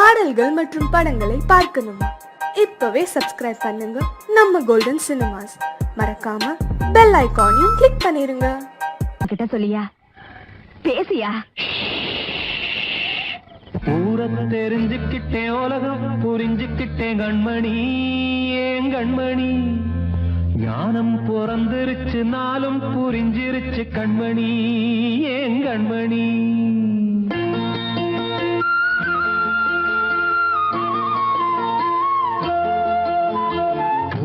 பாடல்கள் மற்றும் படங்களை பார்க்கணுமா? இப்பவே சப்ஸ்கிரைப் பண்ணுங்க நம்ம கோல்டன் சினிமாஸ். மறக்காம பெல் ஐகானையும் கிளிக் பண்ணிருங்க. கிட்ட சொல்லியா பேசியா? ஊரத்தை தெரிஞ்சுக்கிட்டேன், உலகம் புரிஞ்சுக்கிட்டேன் கண்மணி, ஏன் கண்மணி. ஞானம் பிறந்திருச்சு, நாளும் புரிஞ்சிருச்சு கண்மணி, ஏன் கண்மணி.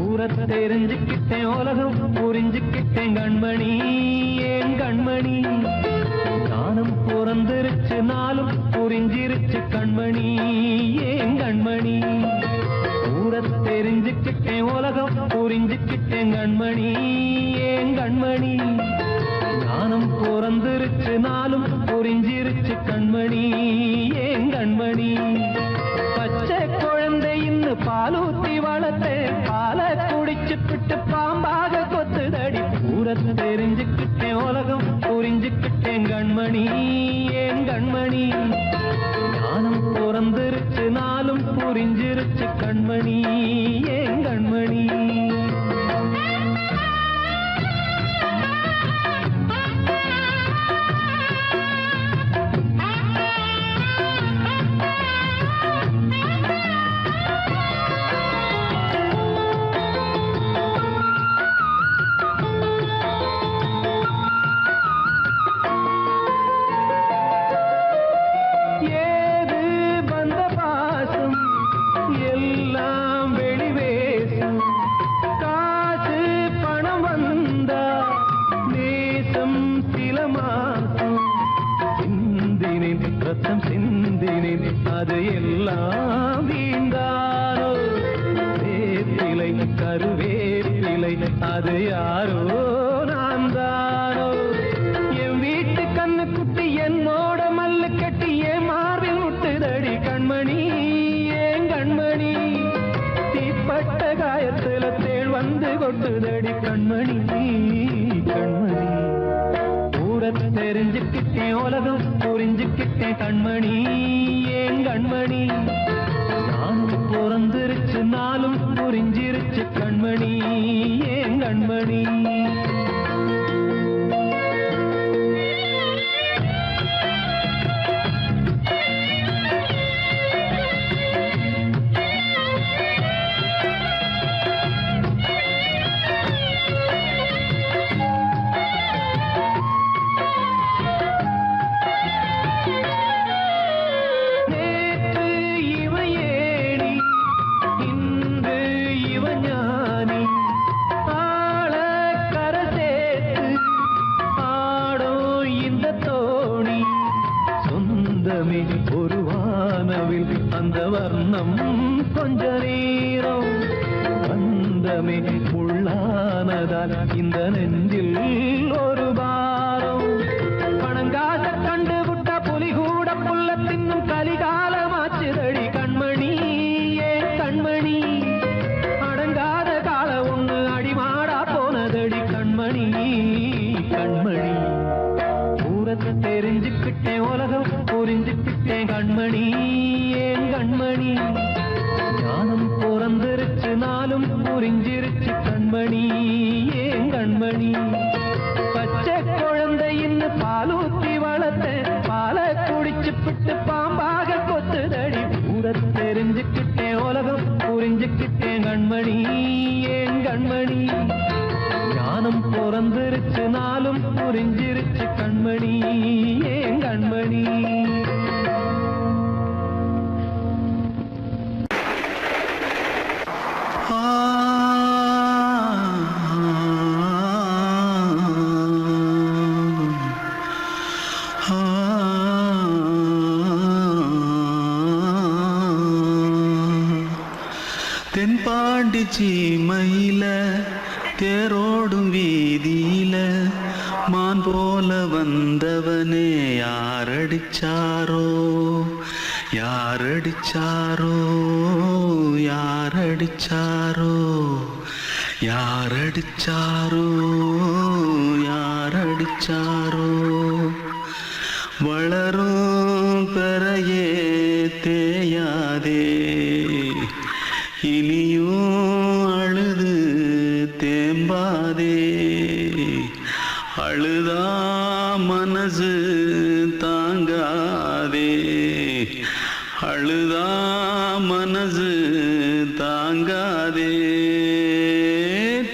ஊரத்தை தெரிஞ்சுக்கிட்டேன், உலகம் புரிஞ்சுக்கிட்டேன் கண்மணி, ஏன் கண்மணி. ஞானம் பிறந்திருச்சு, நாளும் புரிஞ்சிருச்சு கண்மணி, ஏன் கண்மணி. ஊரத் தெரிஞ்சுக்கிட்டேன், உலகம் புரிஞ்சுக்கிட்டேன் கண்மணி, ஏன் கண்மணி. ஞானம் பிறந்திருச்சு, நாளும் புரிஞ்சிருச்சு கண்மணி, ஏன் கண்மணி. பச்சை குழந்தை இன்னும் பாலூத்தி வளர்த்து பாலை குடிச்சுப்பிட்டு பாம்பாக கொத்துதடி. ஊரத் தெரிஞ்சுக்கிட்டேன், உலகம் புரிஞ்சுக்கிட்டேன் கண்மணி, ஏன் கண்மணி. ஞானம் பிறந்திருச்சு, நாளும் புரிஞ்சிருச்சு கண்மணி, ஏன் கண்மணி. அது எல்லாம் வீண்டாரோ வேப்பிலை கருவேப்பிலை, அது யாரோ நான் தானோ. என் வீட்டு கண்ணு குட்டி என்னோட மல்லு கட்டி என் மார்பில் முட்டுதடி கண்மணி, ஏன் கண்மணி. தீப்பட்ட காயத்துல தேள் வந்து கொட்டுதடி கண்மணி, கண்மணி. ஊரத் தெரிஞ்சுக்கிட்டேன், உலகம் புரிஞ்சுக்கிட்டேன் கண்மணி, ஏன் கண்மணி. நானும் பிறந்திருச்சு, நாளும் புரிஞ்சிருச்சு கண்மணி, ஏன் கண்மணி. ஒரு வானவில் அந்த வர்ணம் கொஞ்ச நேரம் வந்தமே உள்ளானதால் இந்த நெஞ்சில் ஒரு பாரம். பணங்காச கண்டு விட்ட புலி கூட புல்ல தின்னும் கலிகாலமாச்சுதடி கண்மணி, ஏன் கண்மணி. அடங்காத கால ஒண்ணு அடிமாடா போனதடி கண்மணி, கண்மணி. ஊரத்தை தெரிஞ்சுக்கிட்டேன், உலகம் புரிஞ்சுக்கிட்டேன் கண்மணி, ஏன் கண்மணி. ஞானம் பிறந்திருச்சு, நாளும் புரிஞ்சிருச்சு கண்மணி, ஏன் கண்மணி. பச்சை குழந்தை இன்னும் பாலூத்தி வளர்த்து பாலை குடிச்சுப்பிட்டு பாம்பாக கொத்துதடி. ஊரத் தெரிஞ்சுக்கிட்டேன், உலகம் புரிஞ்சுக்கிட்டேன் கண்மணி, ஏன் கண்மணி. ஞானம் பிறந்திருச்சு, நாளும் புரிஞ்சிருச்சு கண்மணி, ஏன் கண்மணி. தென்பாண்டி சீமையில தேரோடும் வீதியில மான் போல வந்தவனே யாரடிச்சாரோ, யாரடிச்சாரோ, யாரடிச்சாரோ, யாரடிச்சாரோ, யாரடிச்சாரோ. வளரும் பெறையே தேயா தேங்காதே இனியும் அழுது தேம்பாதே அழுதா மனசு தாங்காதே அழுதா மனசு தாங்காதே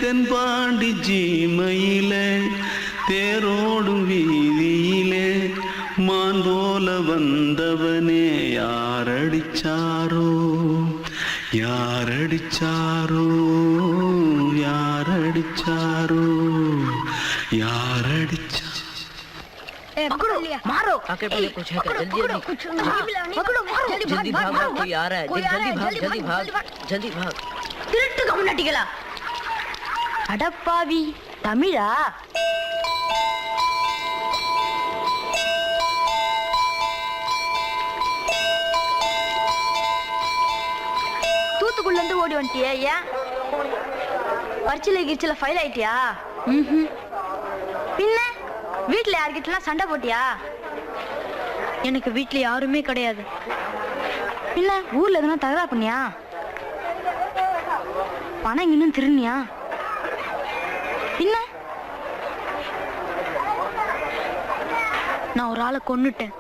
தென்பாண்டி ஜீமையிலே தேரோடும் வீதியிலே மான் போல வந்தவனே யாரடிச்சாரோ யாரடிச்சாரோ யாரடிச்சாரோ யாரடிச்சா मारो आके पहले कुछ है क्या? जल्दी जल्दी जल्दी भाग भाग कोई आ रहा है जल्दी भाग जल्दी भाग திருட்டு கம்யூனிட்டிகளா அடப்பாவி தமிழா தூத்துக்குள்ள இருந்து ஓடி வந்துட்டியா? ஏன் பரிச்சையில கிரிச்சில ஃபைல் ஆயிட்டியா? பின்ன வீட்டுல யார்கிட்டலாம் சண்டை போட்டியா? எனக்கு வீட்டுல யாருமே கிடையாது. பின்ன ஊர்ல எதுனா தகராறு பண்ணியா? பணம் இன்னும் திருநியா? பின்ன நான் ஒரு ஆளை கொன்னுட்டேன்.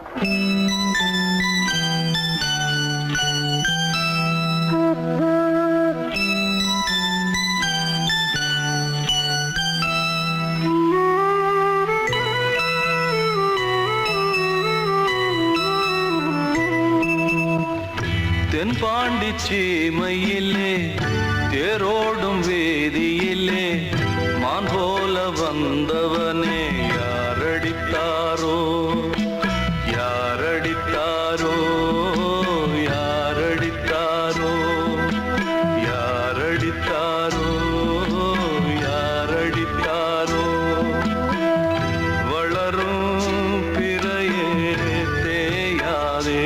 தென்பாண்டி சீமையிலே தேரோடும் வேதியிலே மான் போல வந்தவனே யாரடித்தாரோ யாரடித்தாரோ யாரடித்தாரோ யாரடித்தாரோ யாரடித்தாரோ வளரும் பிறையே தேயாதே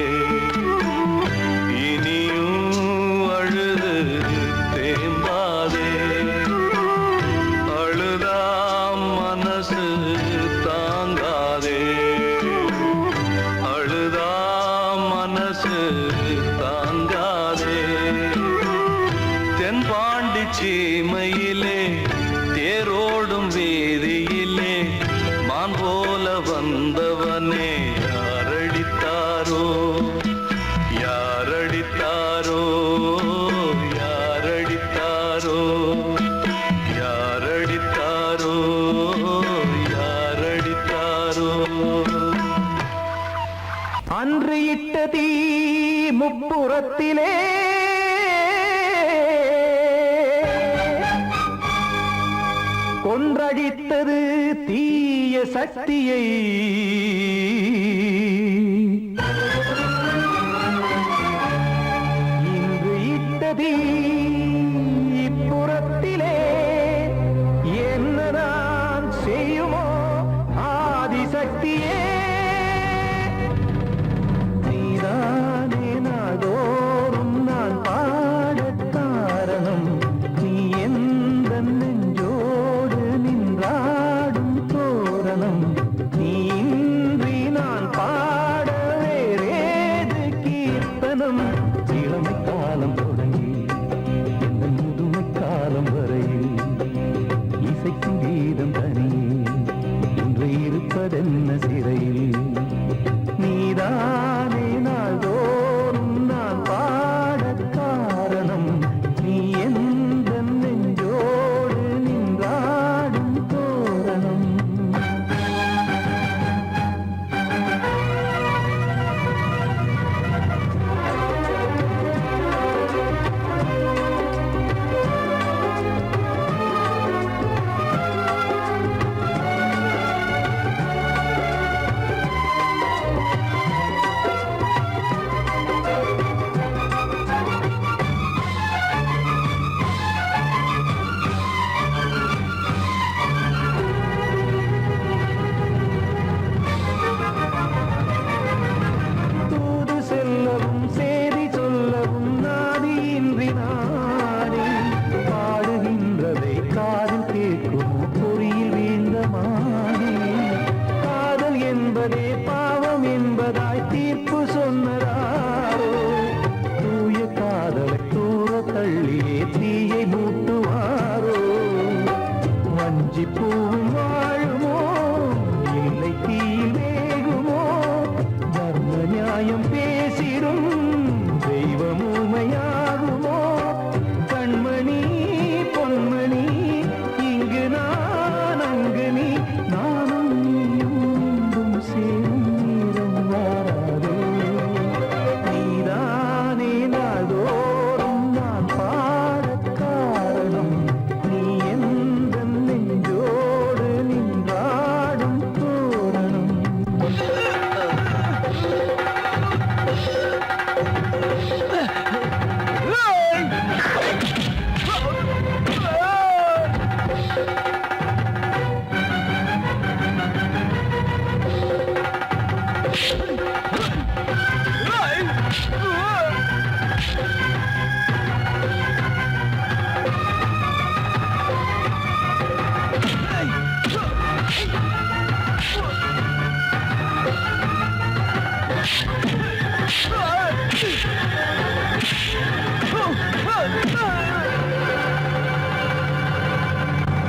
தென்பாண்டி சீமையிலே தேரோடும் வேதியிலே மான் போல வந்தவனே யாரடித்தாரோ யாரடித்தாரோ யாரடித்தாரோ யாரடித்தாரோ யாரடித்தாரோ அன்று இட்ட தீ முப்புறத்திலே கொன்றடித்தது தீய சக்தியை இன்று இட்டதீ இப்புறத்திலே என்ன நான் செய்யுமோ ஆதிசக்தியே நீதானே நாடோறும் நான் பாடக் காரணம் நீ எந்த நெஞ்சோடு நின்றாடும் தோரணம் நீ இன்றி நான் பாட வேறேது கீர்த்தனம் இளமை காலம் தொடங்கி இந்த முதுமை காலம் வரையில் இசைக்கும் கீதம் தனியே இன்று இருப்பதென்ன சிறையில் நீதானே நாள்தோறும் நான் பாடக் காரணம் நீ எந்த நெஞ்சோடு நின்றாடும் தோரணம்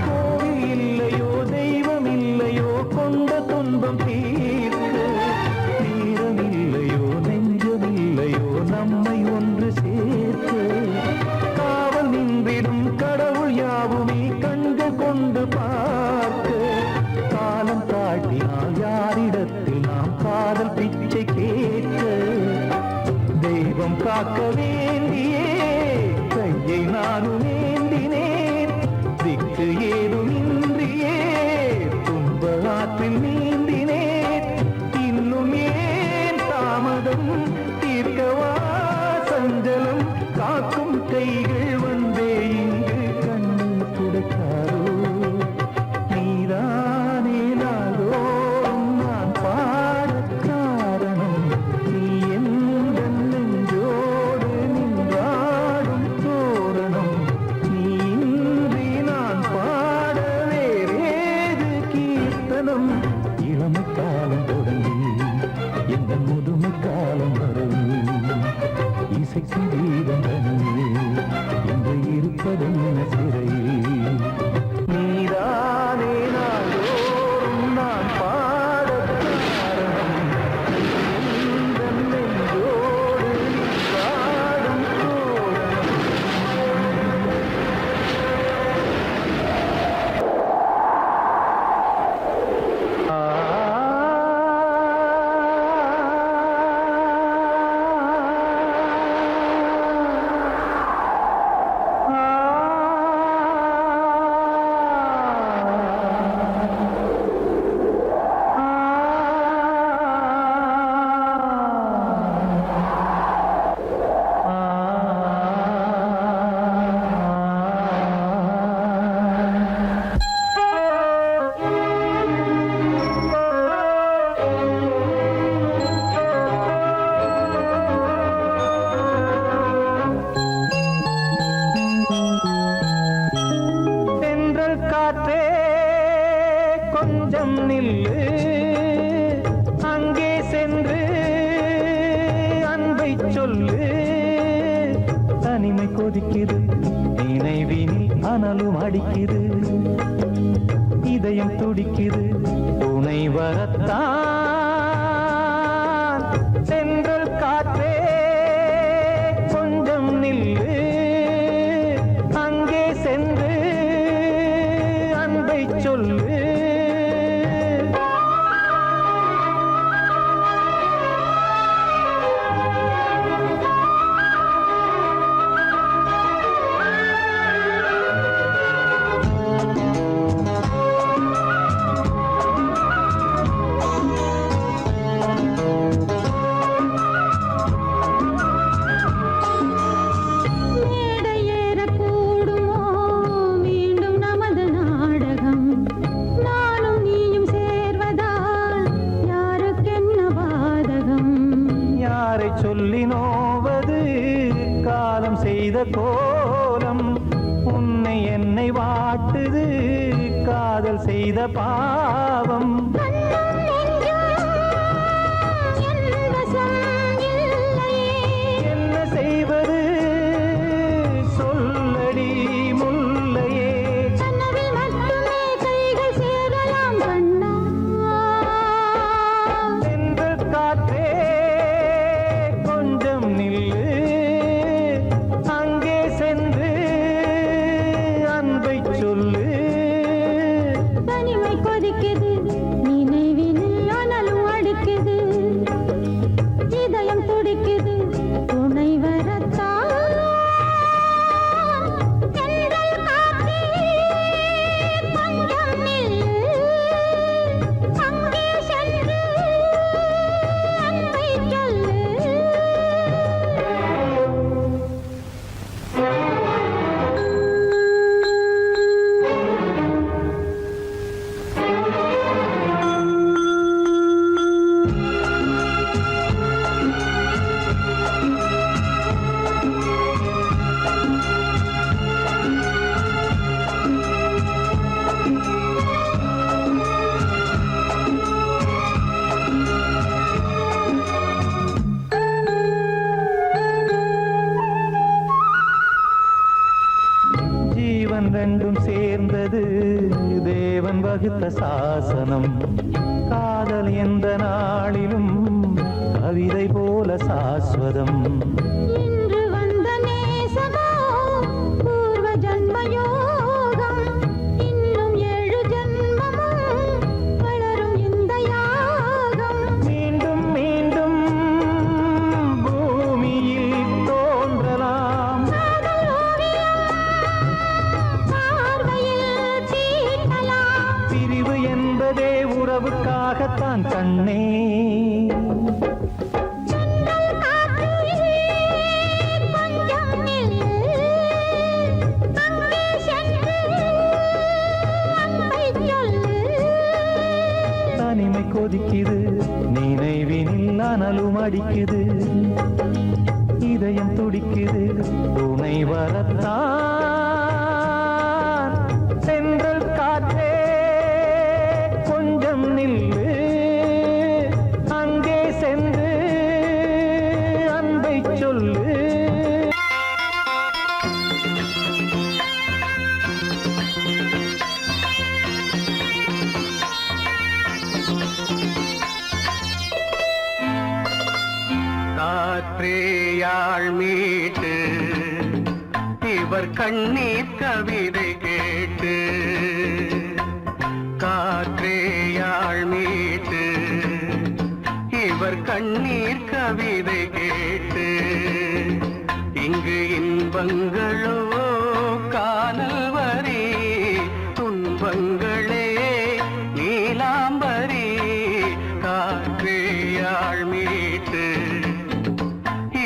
கோவில் இல்லையோ தெய்வம் இல்லையோ கொண்ட துன்பம் தீர்க்க தீரமில்லையோ நெஞ்சமில்லையோ நம்மை ஒன்று சேர்க்க காவல் நின்றிடும் கடவுள் யாவுமே கண்கள் கொண்டு பார்க்க காலம் தாழ்த்தினால் யாரிடத்தில் நாம் காதல் பிச்சை கேட்க தெய்வம் காக்க வேண்டியே கையை நானும் ஏந்தினேன் திக்கு ஏதுமின்றியே துன்ப ஆற்றில் நீந்தினேன் இன்னும் ஏன் தாமதம் தீர்க்கவா சஞ்சலம் காக்கும் கைகள் வந்தே இங்கு கண்ணு துடைக்காரோ நீதானே நாள்தோறும் நான் பாடக் காரணம் நீ எந்த நெஞ்சோடு நின்றாடும் தோரணம் நீ இன்றி நான் பாட வேறேது கீர்த்தனம் இளமை காலம் தொடங்கி எந்த முதுமை காலம் வரை இசை சீதம் தனியே இன்று இருப்பதென்ன சிறையில் நீதானே நாள்தோறும் நான் பாடக் காரணம் எந்த நெஞ்சோடு நின்றாடும் தோரணம் தென்றல் காற்றே கொஞ்சம் நில்லு அங்கே சென்று அன்பை சொல்லு தனிமை கொதிக்குது நினைவினில் அனலும் அடிக்குது இதயம் துடிக்குது துணை வரத்தான் தென்றல் காற்றே கொஞ்சம் நில்லு அங்கே சென்று அன்பை சொல்லு மேடையேறக்கூடுமோ மீண்டும் நமது நாடகம் நானும் நீயும் சேர்வதால் யாருக்கென்ன பாதகம் யாரை சொல்லி நோவது காலம் செய்த கோலம் உன்னை என்னை வாட்டுது காதல் செய்த பாவம் கண்ணும் நெஞ்சும் என் வசம் இல்லையே என்ன செய்வது சொல்லடி முல்லையே கனவில் மட்டுமே கைகள் சேரலாம் கண்ணா சென்று காற்றே கொஞ்சம் நில்லு அங்கே சென்று அன்பை சொல்லு தனிமை கொதிக்குது தொட்ட சாசனம். காதல் எந்த நாளிலும் கவிதை போல சாஸ்வதம். இன்று வந்த நேசமோ பூர்வ ஜன்ம யோகம். இன்னும் 7 ஜன்மமும் வளரும் இந்த யாகம். மீண்டும் மீண்டும் பூமியில் தோன்றலாம். காதல் ஓவியம் பார்வையில் தீட்டலாம். பிரிவு என்பதே உறவுக்காகத்தான் கண்ணே. சென்றல் காற்றிலே கொஞ்சம் நில்லு. அங்கே சென்று அன்பை சொல்லு. தனிமை கொதிக்குது, நினைவினில் அனலும் அடிக்குது. இதயம் துடிக்குது, துணை வரத்தான். சென்றல் காற்றே கொஞ்சம் நில்லு. அங்கே சென்று அன்பை சொல்லு. காற்றேயாள் மீட்டு இவர் கண்ணீர் கவிதை கேட்டு. காற்றேயாள் மீட்டு இவர் கண்ணீர் கவிதை கேட்டு. இங்கு இன்பங்களோ காணல் வரி, துன்பங்களே நீலாம்பரி. காற்றேயாள் மீட்டு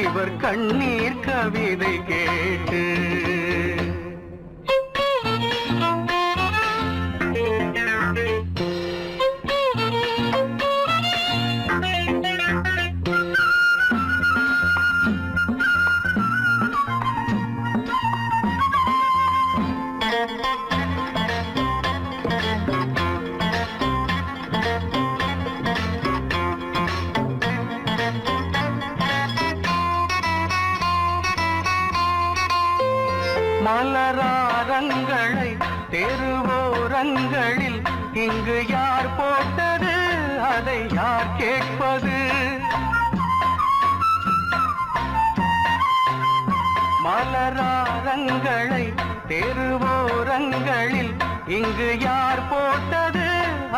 இவர் கண்ணீர் கவிதை கேட்டு. மலராரங்களை தெருவோரங்களில் இங்கு யார் போட்டது, அதை யார் கேட்பது? மலராரங்களை தெருவோரங்களில் இங்கு யார் போட்டது,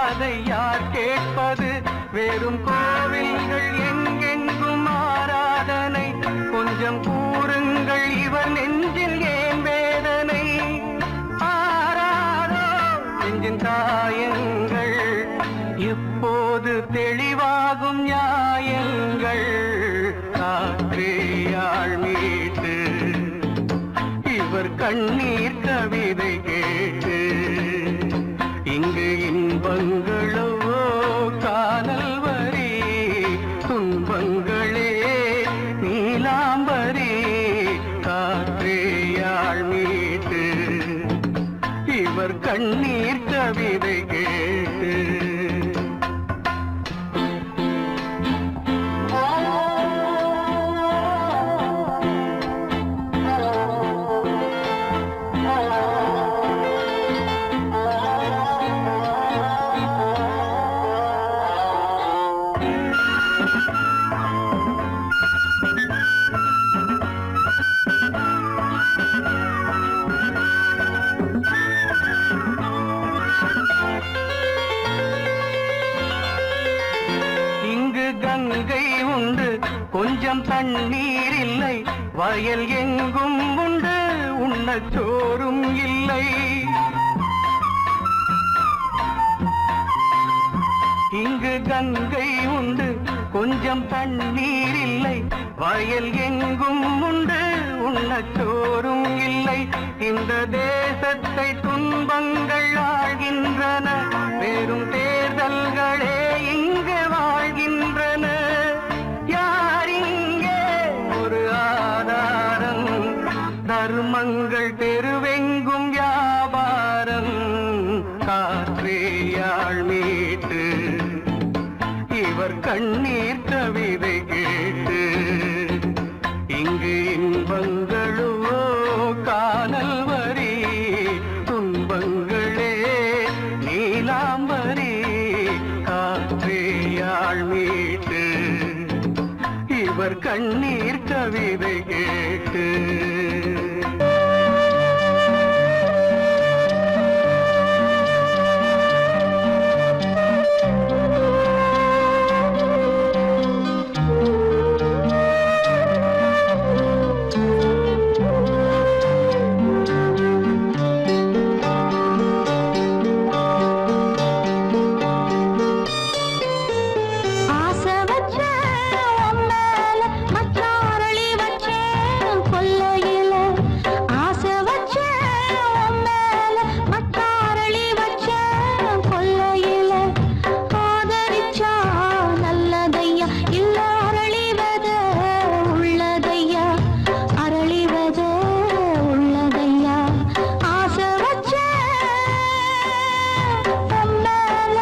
அதை யார் கேட்பது? வெறும் கோவில்கள் எங்கெங்கும் ஆராதனை, கொஞ்சம் கூறுங்கள் இவர் நெஞ்சில் ஏன் வேதனை? ஆராரோ நெஞ்சின் காயங்கள், இப்போது தெளிவாகும் நியாயங்கள். காற்றேயாள் மீட்டு இவர் கண்ணீர் கவிதை கேட்டு. இங்கு இன்பங்களோ காணல் வரி, துன்பங்களே நீலாம்பரி. காற்றேயாள் மீட்டு இவர் கண்ணீர் கவிதை கேட்டு. கங்கை உண்டு, கொஞ்சம் தண்ணீர் இல்லை. வயல் எங்கும் உண்டு, உண்ணச் சோறும் இல்லை. இங்கு கங்கை உண்டு, கொஞ்சம் தண்ணீர் இல்லை. வயல் எங்கும் உண்டு, உண்ணச் சோறும் இல்லை. இந்த தேசத்தை துன்பங்கள் ஆழ்கின்றன, வெறும் தேர்தல்களே இங்கு வாழ்கின்றன. யார் இங்கே ஒரு ஆதாரம்? தர்மங்கள் தெருவெங்கும் வியாபாரம். காற்றேயாள் மீட்டு இவர் கண்ணீர் கவிதை கேட்டு. இங்கு இன்பங்களோ காணல் வரி, துன்பங்களே நீலாம்பரி. கேட்டு ஆசை வச்ச உம்மேல மச்சாரளி வச்சேன் கொல்லையில. ஆசை வச்ச உம்மேல மச்சாரளி வச்சேன் கொல்லையில. ஆதரிச்சா நல்லதையா இல்ல அரளிவத உள்ளதையா, அரளிவத உள்ளதையா. ஆசை வச்ச உம்மேல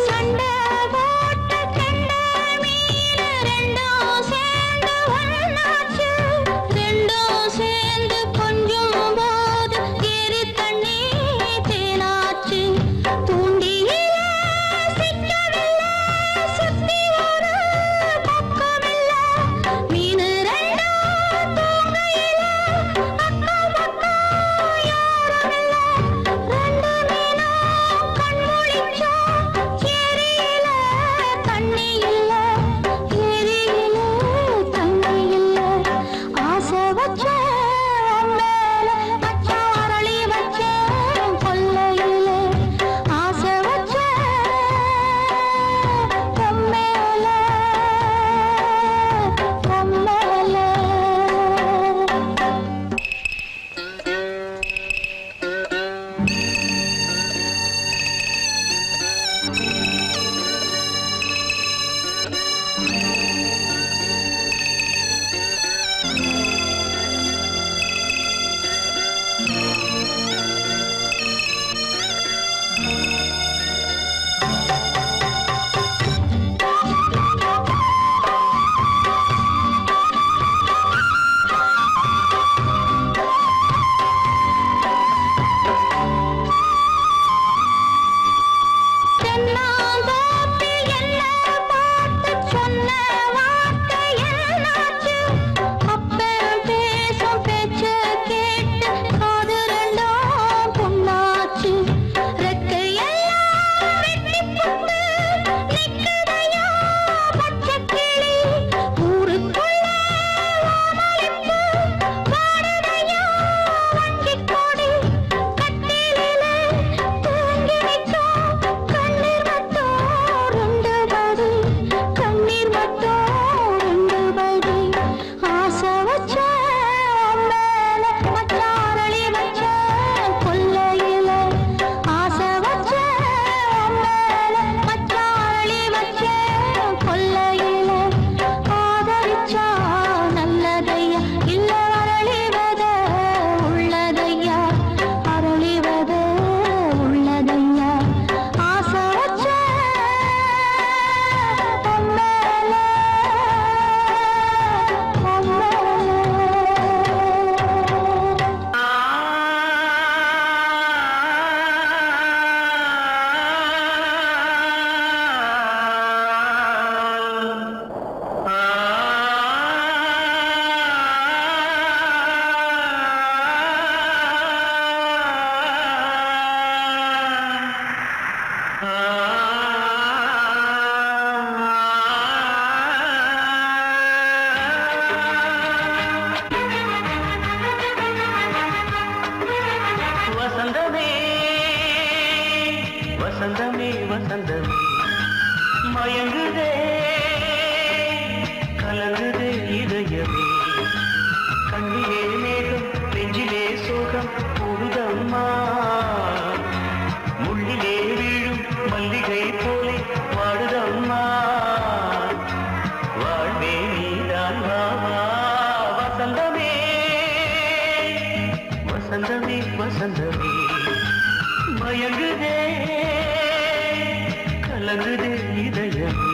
சண்டை போட்ட கெண்டை மீன் ரெண்டும் சேர்ந்து ஒண்ணாச்சு. ரெண்டும் சேர்ந்து கொஞ்சம் போது எரி தண்ணி தேனாச்சு. தூண்டியில சிக்கவில்லை, சுத்தி ஒரு பக்கமில்ல. மீன் ரெண்டும் தூங்கையில அக்கம் பக்கம் யாருமில்ல. ரெண்டு மீனும் கண் முழிச்சா ஏரியில தண்ணி இல்ல, ஏரியில தண்ணி இல்ல. ஆசை வச்ச மேல மச்சாரளி வச்சேன் கொல்லையில. ஆசை வச்ச மேல மேல தென்னாந்தோப்பில் என்ன பார்த்து சொன்ன வார்த்தை என்னாச்சு? அப்பன் பேசும் பேச்ச கேட்டு காது ரெண்டும் புண்ணாச்சு. ரெக்கையெல்லாம் வெட்டிப் போட்டு நிக்குதையா பச்சைக்கிளி. ஊருக்குள்ள ஓமளிப்பு பாடுதையா வஞ்சிக் கொடி. கட்டிலிலே தூங்கி நிற்கும் கண்ணீர் மட்டும் ரெண்டு படி, கண்ணீர் மட்டும் ரெண்டு படி. ஆசை வச்ச மேல மச்சாரளி வச்சேன் கொல்லையில. ஆசை வச்ச மேல மச்சாரளி வச்சேன் கொல்லையில. ஆதரிச்சா நல்லதையா இல்ல அரளிவத உள்ளதையா, அரளிவத உள்ளதையா. ஆசை வச்ச மேல வசந்தமே வசந்தமே வசந்தமே மயங்குதே கலங்குதே இதயமே. கண்ணிலே மேகம் நெஞ்சிலே சோகம் போடுதம்மா. முள்ளிலே வீழும் மல்லிகை போலே வாடுதம்மா வாழ்வே நீதான் வாவா வசந்தமே வசந்தமே வசந்தமே மயங்குதே கலங்குதே இதயமே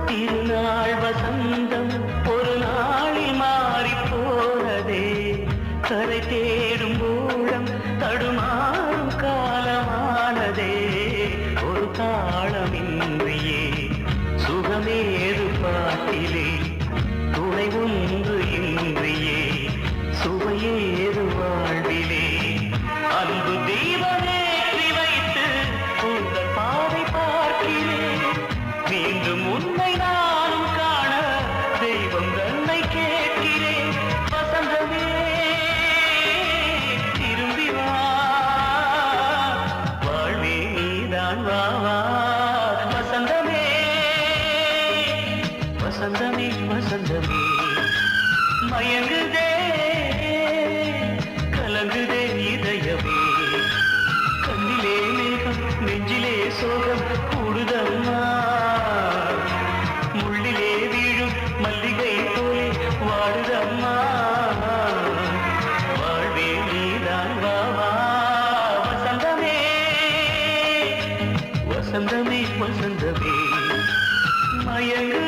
திருநாள் வசந்தம் ஒரு நாளில் மாறி போனதே கரை தேடும் ஊழம் தடுமாறும் காலமானதே ஒரு தாளமின்றியே சுகமேது பாட்டிலே துணை ஒன்று இன்றியே சுவையேது வாழ்விலே அன்பு தீபமேற்றி வைத்து உங்கள் பாதை பார்க்கிறேன் மீண்டும் உன்னை நானும் காண தெய்வம் தன்னை கேட்கிறேன் வசந்தமே திரும்பி வா வாழ்வே நீதான் வா வா வசந்தமே வசந்தமே வசந்தமே மயங்குதே கலங்குதே இதயமே கண்ணிலே மேகம் நெஞ்சிலே சோகம் கூடுதம்மா முள்ளிலே வீழும் மல்லிகை போலே வாடுதம்மா வாழ்வே நீதான் வா வா வசந்தமே வசந்தமே வசந்தமே மயங்கு